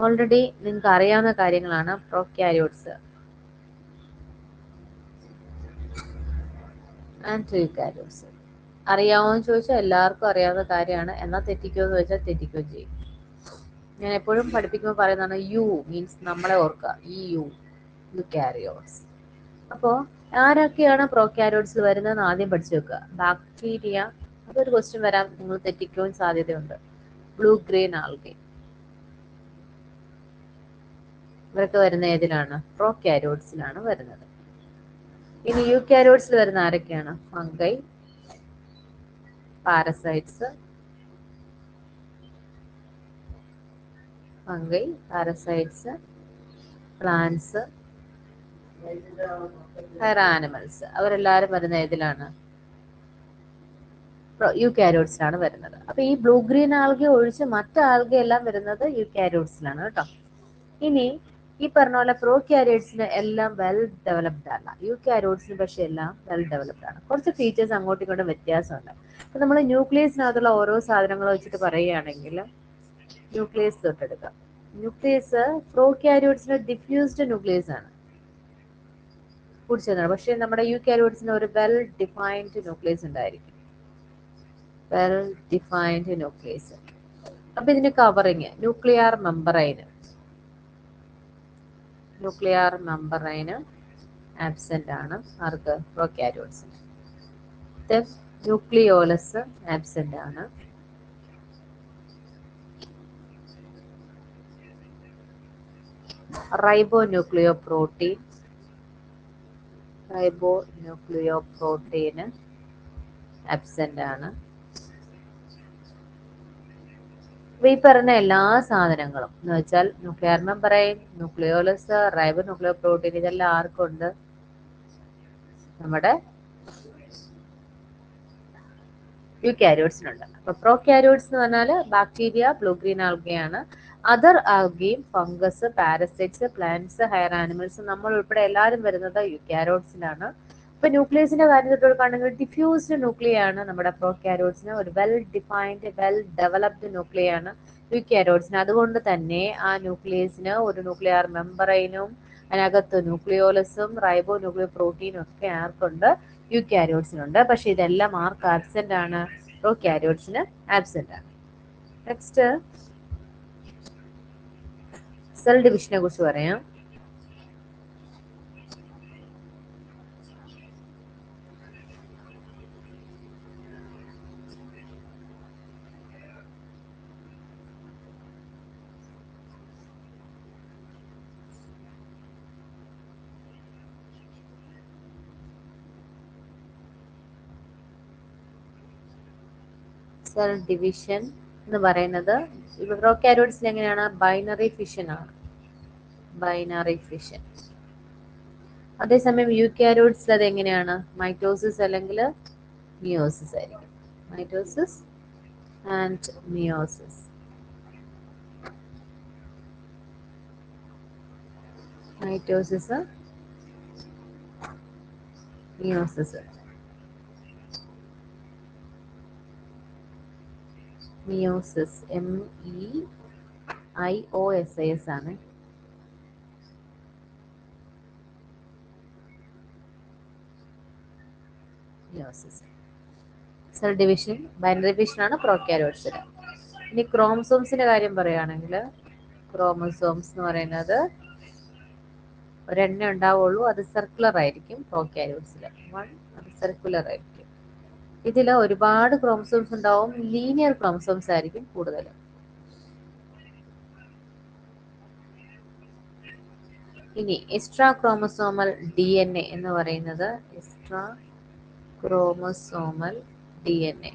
Already നിങ്ങൾക്ക് അറിയാവുന്ന കാര്യങ്ങളാണ് പ്രോക്യാരിയോട്സ് ആൻഡ് യൂക്കാരിയോട്സ്. അറിയാമോന്ന് ചോദിച്ചാൽ എല്ലാവർക്കും അറിയാവുന്ന കാര്യമാണ്, എന്നാൽ തെറ്റിക്കുമെന്ന് ചോദിച്ചാൽ തെറ്റിക്കുകയും ചെയ്യും. ഞാൻ എപ്പോഴും പഠിപ്പിക്കുമ്പോൾ പറയുന്നതാണ് യു മീൻസ് നമ്മളെ ഓർക്കുക, ഈ യൂക്കാരിയോട്സ്. അപ്പോൾ ആരൊക്കെയാണ് പ്രോക്യാരിയോട്സിൽ വരുന്നതെന്ന് ആദ്യം പഠിച്ചു വെക്കുക. ബാക്ടീരിയ, അതൊരു ക്വസ്റ്റ്യൻ വരാൻ നിങ്ങൾ തെറ്റിക്കുവാൻ സാധ്യതയുണ്ട്. ബ്ലൂ ഗ്രീൻ ആൽഗെ, ഇവരൊക്കെ വരുന്ന ഏതിലാണ്? പ്രോക്യാരിയോട്സിലാണ് വരുന്നത്. ഇനി യൂക്കാരിയോട്സിൽ വരുന്ന ആരൊക്കെയാണ്? Fungi, parasites, plants, higher animals, അവരെല്ലാവരും വരുന്ന ഏതിലാണ്? യൂക്കാരിയോട്സിലാണ് വരുന്നത്. അപ്പൊ ഈ ബ്ലൂ ഗ്രീൻ ആൽഗെ ഒഴിച്ച് മറ്റു ആൽഗെ എല്ലാം വരുന്നത് യൂക്കാരിയോട്സിലാണ് കേട്ടോ. ഇനി ഈ പറഞ്ഞ പോലെ പ്രോക്യാരിയോട്സിന് എല്ലാം വെൽ ഡെവലപ്ഡ് അല്ല, യൂക്കാരിയോട്സിന് പക്ഷെ എല്ലാം വെൽ ഡെവലപ്ഡ് ആണ്. കുറച്ച് ഫീച്ചേഴ്സ് അങ്ങോട്ടും ഇങ്ങോട്ടും വ്യത്യാസമുണ്ട്. അപ്പൊ നമ്മൾ ന്യൂക്ലിയസിനകത്തുള്ള ഓരോ സാധനങ്ങൾ വെച്ചിട്ട് പറയുകയാണെങ്കിൽ ന്യൂക്ലിയസ് തൊട്ടെടുക്കാം. ന്യൂക്ലിയസ് പ്രോക്യാരിയോട്സിന് ഡിഫ്യൂസ്ഡ് ന്യൂക്ലിയസ് ആണ് കുടിച്ചതാണ്, പക്ഷെ നമ്മുടെ യൂക്കാരിയോട്സിന് ഒരു വെൽ ഡിഫൈൻഡ് ന്യൂക്ലിയസ് ഉണ്ടായിരിക്കും. Well defined nucleus. അപ്പൊ ഇതിന്റെ കവറിങ് ന്യൂക്ലിയർ മെമ്പറൈന് ആബ്സെന്റ് ആണ് ആർക്ക്? പ്രോക്യാരിയോട്സിന്. ന്യൂക്ലിയോലസ് ആബ്സെന്റ് ആണ്. റൈബോന്യൂക്ലിയോപ്രോട്ടീന് ആബ്സെന്റ് ആണ്. അപ്പൊ ഈ പറഞ്ഞ എല്ലാ സാധനങ്ങളും എന്ന് വെച്ചാൽ ന്യൂക്ലിയർ മെമ്പറൈൻ, ന്യൂക്ലിയോലസ്, റൈബോന്യൂക്ലിയോപ്രോട്ടീൻ, ഇതെല്ലാം ആർക്കുണ്ട്? നമ്മുടെ യൂക്കാരിയോട്സിനുണ്ട്. അപ്പൊ പ്രോക്യാരിയോട്സ് എന്ന് പറഞ്ഞാൽ ബാക്ടീരിയ, ബ്ലൂ ഗ്രീൻ ആൽഗയാണ്. അതർ ആൽഗയും fungus, parasites, plants, higher animals, നമ്മൾ ഉൾപ്പെടെ എല്ലാവരും വരുന്നത് യൂക്കാരിയോട്സിലാണ്. ഇപ്പൊ ന്യൂക്ലിയസിന്റെ കാര്യം തൊട്ടുകൊടുക്കുകയാണെങ്കിൽ ഡിഫ്യൂസ്ഡ് ന്യൂക്ലിയ ആണ് നമ്മുടെ പ്രോക്യാരിയോട്സിന്, ഒരു well defined well developed nuclei ആണ് യൂക്കാരിയോട്സിന്. അതുകൊണ്ട് തന്നെ ആ ന്യൂക്ലിയസിന് ഒരു ന്യൂക്ലിയർ മെമ്പറൈനും അതിനകത്ത് ന്യൂക്ലിയോലസും റൈബോ ന്യൂക്ലിയോ പ്രോട്ടീനും ഒക്കെ ആർക്കുണ്ട്? യൂക്കാരിയോട്സിനുണ്ട്. പക്ഷെ ഇതെല്ലാം ആർക്ക് ആബ്സെന്റ് ആണ്? പ്രോക്യാരിയോട്സിന് ആബ്സെന്റ് ആണ്. നെക്സ്റ്റ് സെൽ ഡിവിഷനെ കുറിച്ച് പറയാം. സെൽ ഡിവിഷൻ എന്ന് പറയുന്നത് പ്രോക്യാരിയോട്സിൽ എങ്ങനെയാണ്? ബൈനറി ഫിഷൻ ആണ്, ബൈനറി ഫിഷൻ. അതേസമയം യൂക്കാരിയോട്സിൽ അത് എങ്ങനെയാണ്? മൈറ്റോസിസ് അല്ലെങ്കിൽ മിയോസിസ് ആയിരിക്കും. Mitosis and meiosis. Mitosis, meiosis. Meiosis MEIOSIS ആണ്. Meiosis. Cell division binary division ആണ് പ്രോക്യാരിയോട്സിൽ. ഇനി ക്രോമസോംസിന്റെ കാര്യം പറയുകയാണെങ്കിൽ ക്രോമസോംസ് എന്ന് പറയുന്നത് ഒരെണ്ണേ ഉണ്ടാവുള്ളൂ, അത് സർക്കുലർ ആയിരിക്കും. പ്രോക്യാരിയോട്സിൽ അത് സർക്കുലർ ആയിരിക്കും. ഇതിൽ ഒരുപാട് ക്രോമസോംസ് ഉണ്ടാവും, ലീനിയർ ക്രോമസോംസ് ആയിരിക്കും കൂടുതൽ. ഇനി എക്സ്ട്രാ ക്രോമസോമൽ DNA എന്ന് പറയുന്നത് എക്സ്ട്രാ ക്രോമസോമൽ DNA.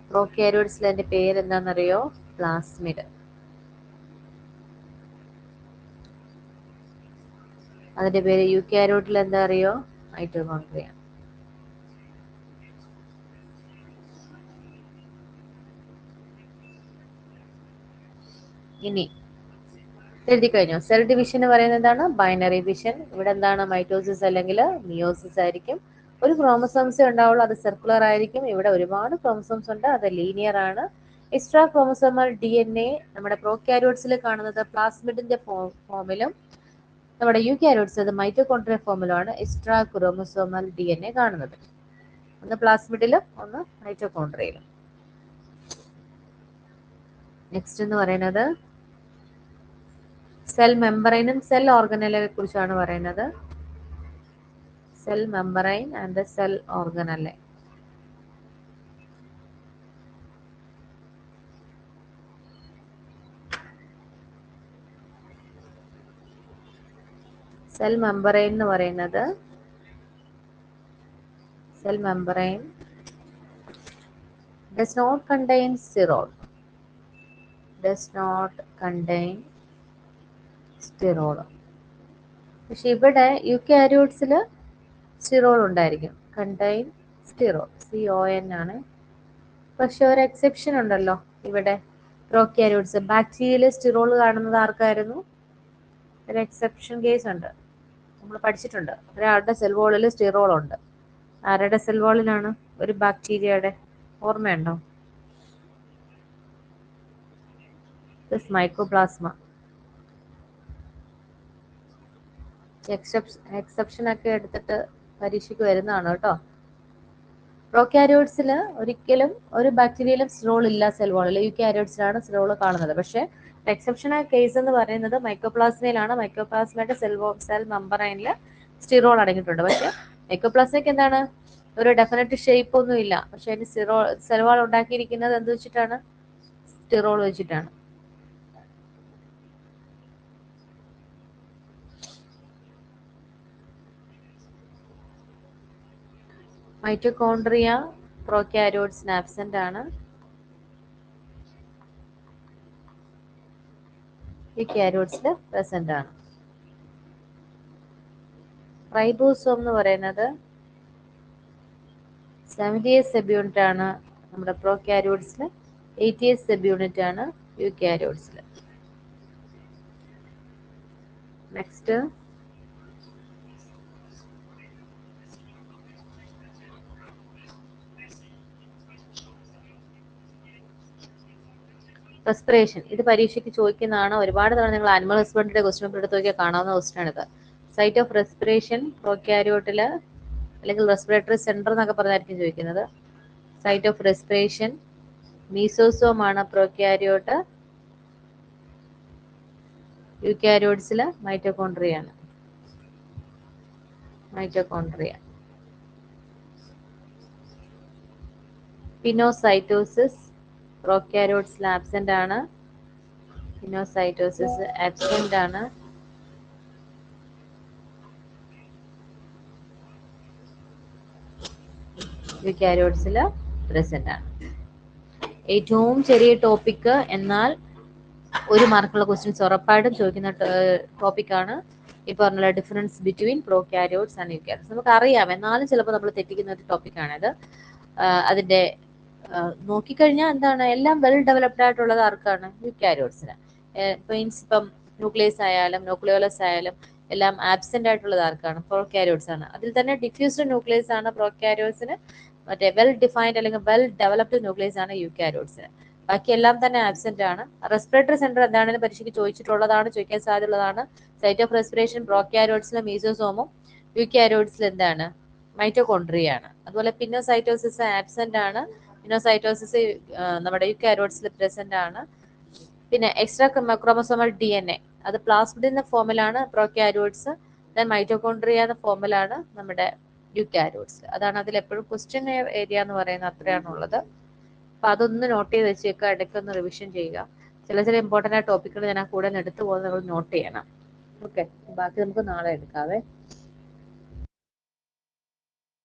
പ്രോക്യാരിയോട്സിൽ അതിന്റെ പേര് എന്താണെന്നറിയോ? പ്ലാസ്മിഡ്. അതിന്റെ പേര് യൂക്കാരിയോട്ടിൽ എന്താ അറിയോ? മൈറ്റോകോൺഡ്രിയ. ഇനി എഴുതി കഴിഞ്ഞോ? സെൽ ഡിവിഷൻ എന്ന് പറയുന്നത് എന്താണ്? Binary division. ഇവിടെ എന്താണ്? മൈറ്റോസിസ് അല്ലെങ്കിൽ മിയോസിസ് ആയിരിക്കും. ഒരു ക്രോമസോംസേ ഉണ്ടാവുള്ളൂ, അത് സർക്കുലർ ആയിരിക്കും. ഇവിടെ ഒരുപാട് ക്രോമസോംസ് ഉണ്ട്, അത് ലീനിയർ ആണ്. എക്സ്ട്രാ ക്രോമസോമൽ DNA നമ്മുടെ പ്രോക്യാരിയോട്സിൽ കാണുന്നത് പ്ലാസ്മിഡിന്റെ ഫോമിലും നമ്മുടെ യൂക്യാരിയോട്സ് അത് മൈറ്റോകോൺട്രിയ ഫോമിലുമാണ് എക്സ്ട്രാ ക്രോമസോമൽ DNA കാണുന്നത്. ഒന്ന് പ്ലാസ്മിഡിലും ഒന്ന് മൈറ്റോകോൺട്രിയയിലും. നെക്സ്റ്റ് എന്ന് പറയുന്നത് സെൽ മെമ്പറൈനും സെൽ ഓർഗനലെ കുറിച്ചാണ് പറയുന്നത്. സെൽ മെമ്പറൈൻ ആൻഡ് സെൽ ഓർഗനലെ. സെൽ മെമ്പറൈൻ എന്ന് പറയുന്നത് cell membrane does not contain sterol. പക്ഷെ ഇവിടെ യൂക്യാരിയോട്സിൽ സ്റ്റിറോൾ ഉണ്ടായിരിക്കും. കണ്ടെയ്ൻ സ്റ്റിറോൾ, CON ആണ്. പക്ഷെ ഒരു എക്സെപ്ഷൻ ഉണ്ടല്ലോ ഇവിടെ. പ്രോക്യാരിയോട്സ് ബാക്ടീരിയയിൽ സ്റ്റിറോൾ കാണുന്നത് ആർക്കായിരുന്നു? ഒരു എക്സെപ്ഷൻ കേസ് ഉണ്ട്, നമ്മൾ പഠിച്ചിട്ടുണ്ട്. ഒരാളുടെ സെൽ വോളിൽ സ്റ്റിറോൾ ഉണ്ട്. ആരുടെ സെൽ വോളിലാണ്? ഒരു ബാക്ടീരിയയുടെ. ഓർമ്മയുണ്ടോ? മൈക്കോപ്ലാസ്മ. എക്സെപ്ഷൻ ഒക്കെ എടുത്തിട്ട് പരീക്ഷയ്ക്ക് വരുന്നതാണ് കേട്ടോ. പ്രോക്യാരിയോട്സിൽ ഒരിക്കലും ഒരു ബാക്ടീരിയയിലും സ്റ്റിറോൾ ഇല്ല സെൽ വോളിൽ. യൂക്യാരിയോട്സിലാണ് സ്റ്റിറോൾ കാണുന്നത്. പക്ഷെ എക്സെപ്ഷൻ കേസ് എന്ന് പറയുന്നത് മൈക്കോപ്ലാസ്മയിലാണ്. മൈക്കോപ്ലാസ്മയുടെ സെൽ മെമ്പറൈനിൽ സ്റ്റിറോൾ അടങ്ങിയിട്ടുണ്ട്. പക്ഷെ മൈക്കോപ്ലാസ്മയ്ക്ക് എന്താണ്? ഒരു ഡെഫിനറ്റ് ഷേപ്പ് ഒന്നും ഇല്ല. പക്ഷെ അതിന് സെൽ വാൾ ഉണ്ടാക്കിയിരിക്കുന്നത് എന്ത് വെച്ചിട്ടാണ്? സ്റ്റിറോൾ വെച്ചിട്ടാണ്. മൈറ്റോകോൺട്രിയ പ്രോക്യാരിയോട്സിന് ആബ്സെന്റ് ആണ്. യൂക്യാരിയോട്സിൽ പ്രസന്റ് ആണ്. റൈബോസോം എന്ന് പറയുന്നത് 70S സബ് യൂണിറ്റ് ആണ് നമ്മുടെ പ്രോക്യാരിയോട്സിൽ, 80S സബ് യൂണിറ്റ് ആണ് യൂക്യാരിയോട്സിൽ. Next respiration. ഇത് പരീക്ഷയ്ക്ക് ചോദിക്കുന്നതാണ്. ഒരുപാട് തവണ നിങ്ങൾ ആനിമൽ ഹസ്ബൻഡറിയുടെ ക്വസ്റ്റ്യൻ പേപ്പർ എടുത്ത് നോക്കിയാൽ കാണാവുന്ന ക്വസ്റ്റ്യൻ ആണിത്. സൈറ്റ് ഓഫ് റെസ്പിറേഷൻ പ്രോക്യാരിയോട്ടില്, അല്ലെങ്കിൽ റെസ്പിറേറ്ററി സെന്റർ എന്നൊക്കെ പറഞ്ഞായിരിക്കും ചോദിക്കുന്നത്. സൈറ്റ് ഓഫ് റെസ്പിറേഷൻ മീസോസോം ആണ് പ്രോക്യാരിയോട്ട്. യൂക്യാരിയോട്സില് മൈറ്റോകോൺട്രിയ ആണ്. പിനോസൈറ്റോസിസ് പ്രോക്യാരിയോട്സിൽ ആബ്സെന്റ് ആണ്. പിനോസൈറ്റോസിസ് ആബ്സെന്റ് ആണ്. യൂക്യാരിയോട്സിൽ പ്രസന്റ് ആണ്. ഏറ്റവും ചെറിയ ടോപ്പിക്, എന്നാൽ ഒരു മാർക്കുള്ള ക്വസ്റ്റ്യൻസ് ഉറപ്പായിട്ടും ചോദിക്കുന്ന ടോപ്പിക്കാണ് ഈ പറഞ്ഞ difference between prokaryotes and eukaryotes. നമുക്ക് അറിയാം, എന്നാലും ചിലപ്പോൾ നമ്മൾ തെറ്റിക്കുന്ന ഒരു ടോപ്പിക്കാണിത്. അതിന്റെ നോക്കിക്കഴിഞ്ഞാൽ എന്താണ്, എല്ലാം വെൽ ഡെവലപ്ഡ് ആയിട്ടുള്ളത് ആർക്കാണ്? യൂക്യാരിയോട്സിന്. മീൻസ് ഇപ്പം ന്യൂക്ലിയസ് ആയാലും ന്യൂക്ലിയോലസ് ആയാലും എല്ലാം ആബ്സെന്റ് ആയിട്ടുള്ളത് ആർക്കാണ്? പ്രോക്യാരിയോട്സ് ആണ്. അതിൽ തന്നെ ഡിഫ്യൂസ്ഡ് ന്യൂക്ലിയസ് ആണ് പ്രോക്യാരിയോട്സിന്. മറ്റേ വെൽ ഡിഫൈൻഡ് അല്ലെങ്കിൽ വെൽ ഡെവലപ്ഡ് ന്യൂക്ലിയസ് ആണ് യൂക്യാരിയോട്സിന്. ബാക്കി എല്ലാം തന്നെ ആബ്സെന്റ് ആണ്. റെസ്പിറേറ്ററി സെന്റർ എന്താണെന്ന് പരീക്ഷയ്ക്ക് ചോദിച്ചിട്ടുള്ളതാണ്, ചോദിക്കാൻ സാധ്യതയുള്ളതാണ്. സൈറ്റ് ഓഫ് റെസ്പിറേഷൻ പ്രോക്യാരിയോട്സിലെ മീസോസോമും യൂക്യാരിയോട്സിൽ എന്താണ്? മൈറ്റോകോൺട്രിയ ആണ്. അതുപോലെ പിനോസൈറ്റോസിസ് ആബ്സെന്റ് ആണ്. പിനോസൈറ്റോസിസ് നമ്മുടെ യൂക്യാരിയോട്സിൽ പ്രസന്റ് ആണ്. പിന്നെ എക്സ്ട്രാ ക്രോമസോമൽ DNA അത് പ്ലാസ്മിഡിന്റെ ഫോമിലാണ് പ്രോക്യാരിയോട്സ്, ദെൻ മൈറ്റോകോൺട്രിയ എന്ന ഫോമിലാണ് നമ്മുടെ യൂക്യാരിയോട്സ്. അതാണ് അതിൽ എപ്പോഴും ക്വസ്റ്റ്യൻ ഏരിയ എന്ന് പറയുന്നത്. അത്രയാണുള്ളത്. അപ്പൊ അതൊന്ന് നോട്ട് ചെയ്ത് വെച്ചേക്കുക, ഇടയ്ക്കൊന്ന് റിവിഷൻ ചെയ്യുക. ചില ഇമ്പോർട്ടൻ്റ് ആയ ടോപ്പിക്കുകൾ ഞാൻ ആ കൂടെ എടുത്തു പോകുന്നത് നിങ്ങൾ നോട്ട് ചെയ്യണം. ഓക്കെ, ബാക്കി നമുക്ക് നാളെ എടുക്കാവേ.